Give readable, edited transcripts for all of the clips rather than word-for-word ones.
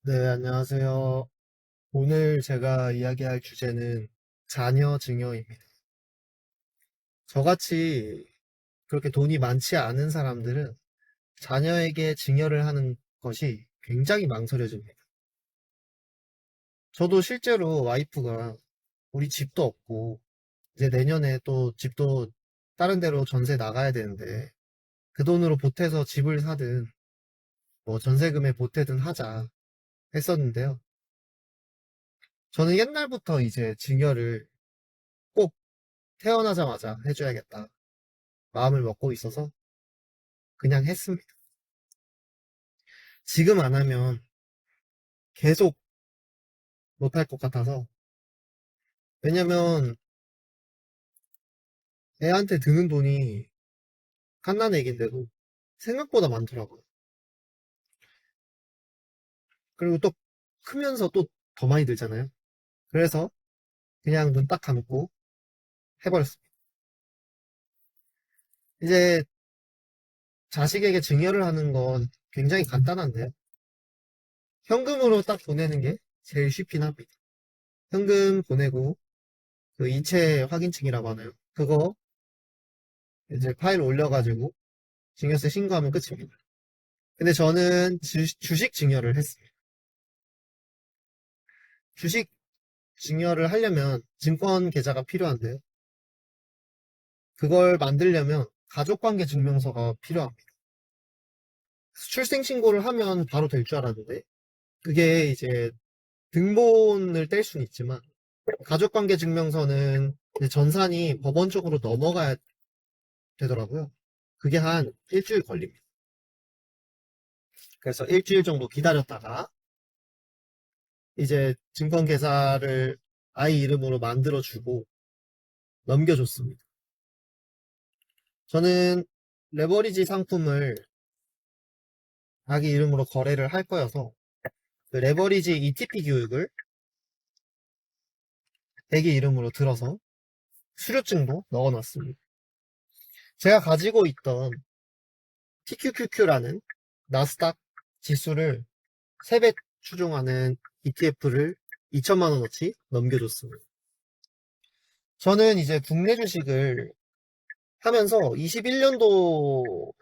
네, 안녕하세요. 오늘 제가 이야기할 주제는 자녀 증여입니다. 저같이 그렇게 돈이 많지 않은 사람들은 자녀에게 증여를 하는 것이 굉장히 망설여집니다. 저도 실제로 와이프가 우리 집도 없고 이제 내년에 또 집도 다른 데로 전세 나가야 되는데 그 돈으로 보태서 집을 사든 뭐 전세금에 보태든 하자 했었는데요. 저는 옛날부터 이제 증여를 꼭 태어나자마자 해줘야겠다 마음을 먹고 있어서 그냥 했습니다. 지금 안 하면 계속 못할 것 같아서. 왜냐면 애한테 드는 돈이 갓난 애기인데도 생각보다 많더라고요. 그리고 또 크면서 또 더 많이 들잖아요. 그래서 그냥 눈 딱 감고 해버렸습니다. 이제 자식에게 증여를 하는 건 굉장히 간단한데요. 현금으로 딱 보내는 게 제일 쉽긴 합니다. 현금 보내고 그 이체 확인증이라고 하나요? 그거 이제 파일 올려가지고 증여세 신고하면 끝입니다. 근데 저는 주식 증여를 했습니다. 주식 증여를 하려면 증권 계좌가 필요한데요. 그걸 만들려면 가족관계 증명서가 필요합니다. 출생신고를 하면 바로 될 줄 알았는데 그게 이제 등본을 뗄 수는 있지만 가족관계 증명서는 이제 전산이 법원 쪽으로 넘어가야 되더라고요. 그게 한 일주일 걸립니다. 그래서 일주일 정도 기다렸다가 이제 증권 계좌를 아이 이름으로 만들어주고 넘겨줬습니다. 저는 레버리지 상품을 자기 이름으로 거래를 할 거여서 그 레버리지 ETP 교육을 자기 이름으로 들어서 수료증도 넣어놨습니다. 제가 가지고 있던 TQQQ라는 나스닥 지수를 3배 추종하는 ETF를 2천만 원어치 넘겨줬습니다. 저는 이제 국내 주식을 하면서 21년도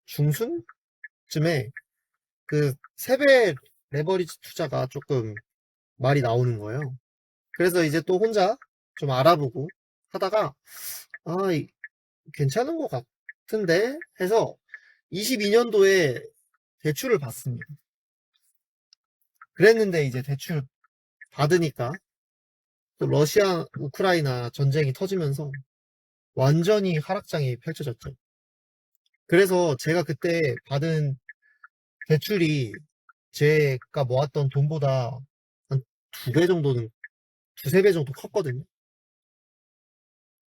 중순쯤에 그 3배 레버리지 투자가 조금 말이 나오는 거예요. 그래서 이제 또 혼자 좀 알아보고 하다가 아 괜찮은 것 같은데 해서 22년도에 대출을 받습니다. 그랬는데 이제 대출 받으니까 또 러시아 우크라이나 전쟁이 터지면서 완전히 하락장이 펼쳐졌죠. 그래서 제가 그때 받은 대출이 제가 모았던 돈보다 한 2배 정도는, 두세 배 정도 컸거든요.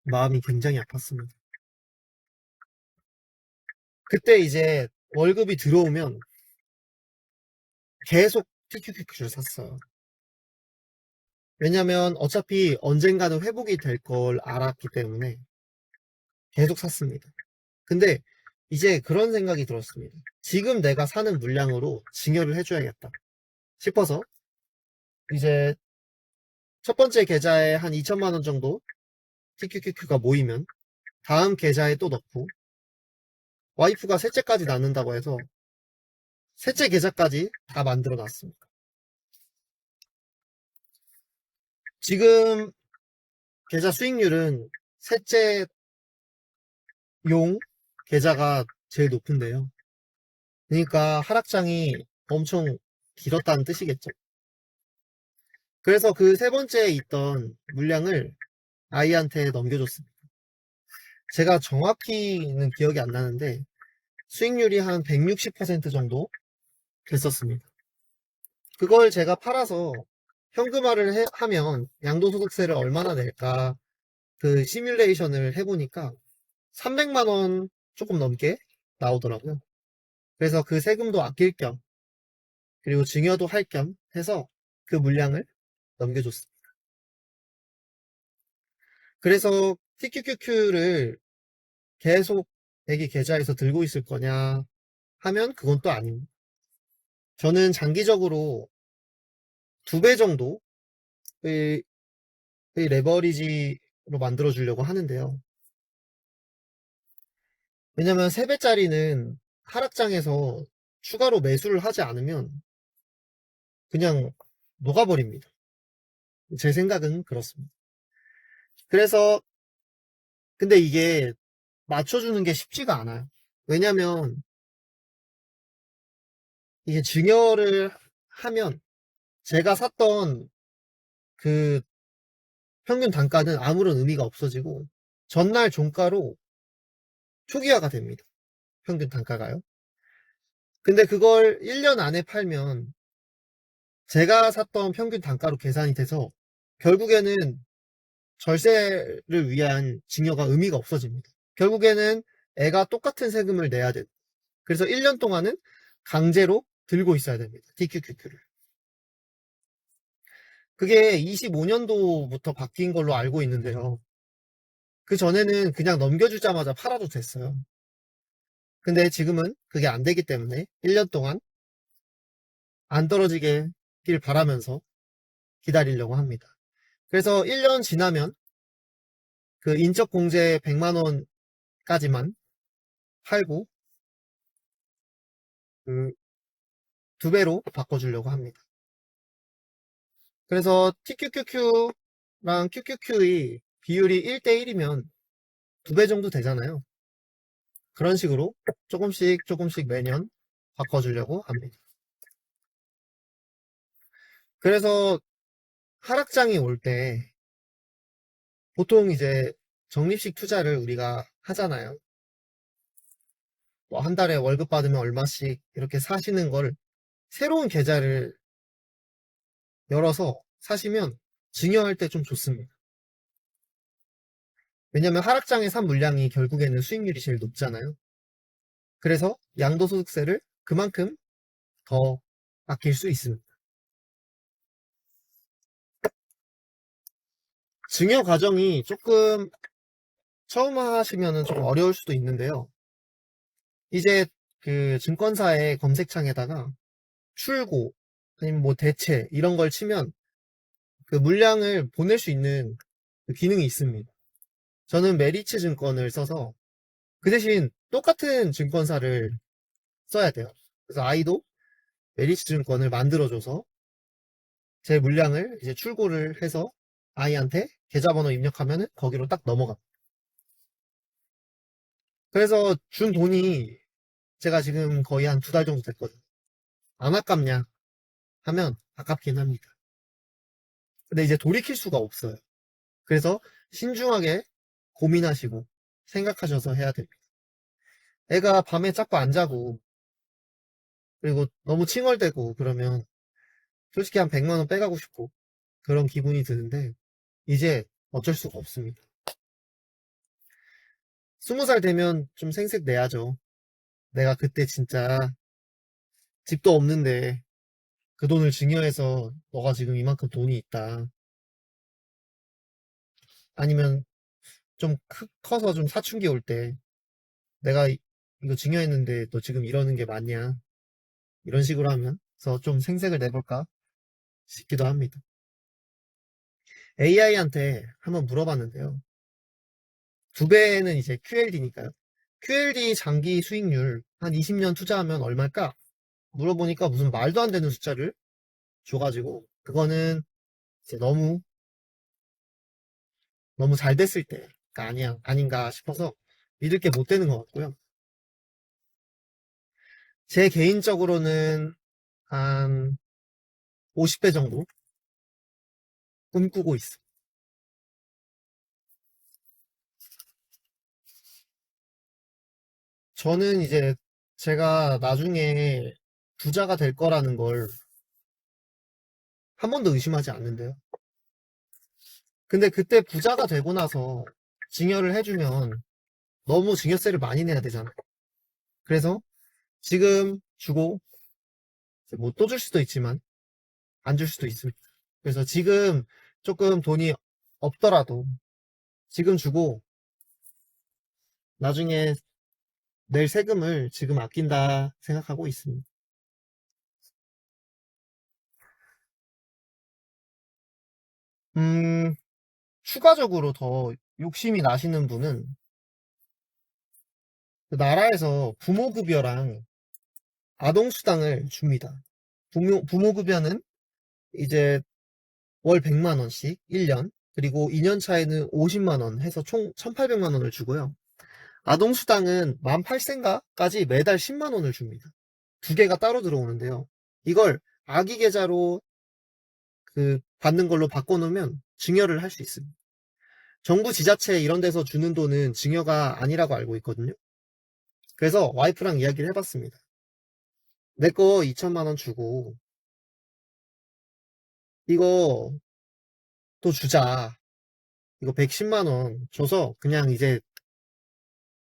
마음이 굉장히 아팠습니다. 그때 이제 월급이 들어오면 계속 TQQQ를 샀어요. 왜냐면 어차피 언젠가는 회복이 될 걸 알았기 때문에 계속 샀습니다. 근데 이제 그런 생각이 들었습니다. 지금 내가 사는 물량으로 증여를 해줘야겠다 싶어서 이제 첫 번째 계좌에 한 2천만 원 정도 TQQQ가 모이면 다음 계좌에 또 넣고 와이프가 셋째까지 낳는다고 해서 셋째 계좌까지 다 만들어 놨습니다. 지금 계좌 수익률은 셋째 용 계좌가 제일 높은데요. 그러니까 하락장이 엄청 길었다는 뜻이겠죠. 그래서 그 세 번째에 있던 물량을 아이한테 넘겨줬습니다. 제가 정확히는 기억이 안 나는데 수익률이 한 160% 정도 됐었습니다. 그걸 제가 팔아서 현금화를 하면 양도소득세를 얼마나 낼까 그 시뮬레이션을 해보니까 300만 원 조금 넘게 나오더라고요. 그래서 그 세금도 아낄 겸 그리고 증여도 할 겸 해서 그 물량을 넘겨줬습니다. 그래서 TQQQ를 계속 애기 계좌에서 들고 있을 거냐 하면 그건 또 아닙니다. 저는 장기적으로 2배 정도의 레버리지로 만들어 주려고 하는데요. 왜냐면 3배짜리는 하락장에서 추가로 매수를 하지 않으면 그냥 녹아버립니다. 제 생각은 그렇습니다. 그래서 근데 이게 맞춰주는 게 쉽지가 않아요. 왜냐면 이게 증여를 하면 제가 샀던 그 평균 단가는 아무런 의미가 없어지고 전날 종가로 초기화가 됩니다. 평균 단가가요. 근데 그걸 1년 안에 팔면 제가 샀던 평균 단가로 계산이 돼서 결국에는 절세를 위한 증여가 의미가 없어집니다. 결국에는 애가 똑같은 세금을 내야 돼. 그래서 1년 동안은 강제로 들고 있어야 됩니다. DQQQ를. 그게 25년도부터 바뀐 걸로 알고 있는데요. 그 전에는 그냥 넘겨주자마자 팔아도 됐어요. 근데 지금은 그게 안 되기 때문에 1년 동안 안 떨어지길 바라면서 기다리려고 합니다. 그래서 1년 지나면 그 인적 공제 100만 원까지만 팔고 그 2배로 바꿔주려고 합니다. 그래서 TQQQ랑 QQQ의 비율이 1대1이면 2배 정도 되잖아요. 그런 식으로 조금씩 매년 바꿔주려고 합니다. 그래서 하락장이 올 때 보통 이제 적립식 투자를 우리가 하잖아요. 뭐 한 달에 월급 받으면 얼마씩 이렇게 사시는 걸 새로운 계좌를 열어서 사시면 증여할 때 좀 좋습니다. 왜냐면 하락장에 산 물량이 결국에는 수익률이 제일 높잖아요. 그래서 양도소득세를 그만큼 더 아낄 수 있습니다. 증여 과정이 조금 처음 하시면은 좀 어려울 수도 있는데요. 이제 그 증권사의 검색창에다가 출고 아니면 뭐 대체 이런 걸 치면 그 물량을 보낼 수 있는 그 기능이 있습니다. 저는 메리츠 증권을 써서 그 대신 똑같은 증권사를 써야 돼요. 그래서 아이도 메리츠 증권을 만들어줘서 제 물량을 이제 출고를 해서 아이한테 계좌번호 입력하면은 거기로 딱 넘어갑니다. 그래서 준 돈이 제가 지금 거의 한 2달 정도 됐거든요. 안 아깝냐 하면 아깝긴 합니다. 근데 이제 돌이킬 수가 없어요. 그래서 신중하게 고민하시고 생각하셔서 해야 됩니다. 애가 밤에 자꾸 안 자고 그리고 너무 칭얼대고 그러면 솔직히 한 100만 원 빼가고 싶고 그런 기분이 드는데 이제 어쩔 수가 없습니다. 20살 되면 좀 생색 내야죠. 내가 그때 진짜 집도 없는데 그 돈을 증여해서 너가 지금 이만큼 돈이 있다. 아니면 좀 커서 좀 사춘기 올 때 내가 이거 증여했는데 너 지금 이러는 게 맞냐? 이런 식으로 하면서 좀 생색을 내볼까 싶기도 합니다. AI한테 한번 물어봤는데요. 2배는 이제 QLD니까요. QLD 장기 수익률 한 20년 투자하면 얼마일까? 물어보니까 무슨 말도 안 되는 숫자를 줘가지고 그거는 이제 너무 잘 됐을 때가 아닌가 싶어서 믿을 게 못 되는 것 같고요. 제 개인적으로는 한 50배 정도 꿈꾸고 있어요. 저는 이제 제가 나중에 부자가 될 거라는 걸 한 번도 의심하지 않는데요. 근데 그때 부자가 되고 나서 증여를 해주면 너무 증여세를 많이 내야 되잖아요. 그래서 지금 주고 뭐 또 줄 수도 있지만 안 줄 수도 있습니다. 그래서 지금 조금 돈이 없더라도 지금 주고 나중에 낼 세금을 지금 아낀다 생각하고 있습니다. 추가적으로 더 욕심이 나시는 분은 그 나라에서 부모급여랑 아동수당을 줍니다. 부모급여는 이제 월 100만 원씩 1년, 그리고 2년 차에는 50만 원 해서 총 1,800만 원을 주고요. 아동수당은 만 8세인가까지 매달 10만 원을 줍니다. 두 개가 따로 들어오는데요. 이걸 아기 계좌로 그 받는 걸로 바꿔놓으면 증여를 할 수 있습니다. 정부 지자체 이런 데서 주는 돈은 증여가 아니라고 알고 있거든요. 그래서 와이프랑 이야기를 해봤습니다. 내 거 2천만 원 주고 이거 또 주자. 이거 110만 원 줘서 그냥 이제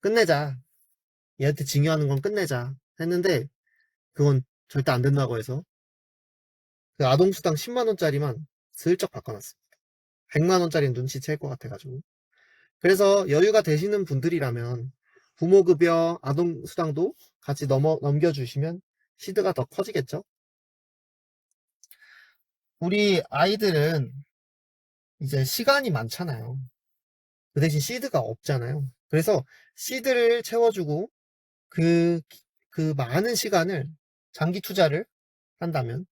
끝내자. 얘한테 증여하는 건 끝내자. 했는데 그건 절대 안 된다고 해서 그 아동수당 10만 원짜리만 슬쩍 바꿔놨습니다. 100만 원짜리는 눈치챌 것 같아가지고. 그래서 여유가 되시는 분들이라면 부모급여, 아동수당도 같이 넘겨주시면 시드가 더 커지겠죠? 우리 아이들은 이제 시간이 많잖아요. 그 대신 시드가 없잖아요. 그래서 시드를 채워주고 그, 그 많은 시간을 장기 투자를 한다면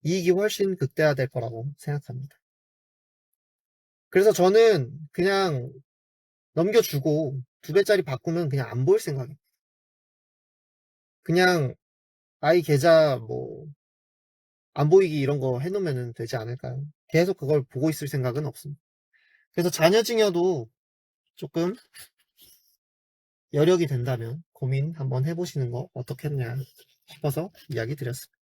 이익이 훨씬 극대화될 거라고 생각합니다. 그래서 저는 그냥 넘겨주고 2배짜리 바꾸면 그냥 안 볼 생각이에요. 그냥 아이 계좌 뭐 안 보이기 이런 거 해놓으면 되지 않을까요? 계속 그걸 보고 있을 생각은 없습니다. 그래서 자녀 증여도 조금 여력이 된다면 고민 한번 해보시는 거 어떻겠냐 싶어서 이야기 드렸습니다.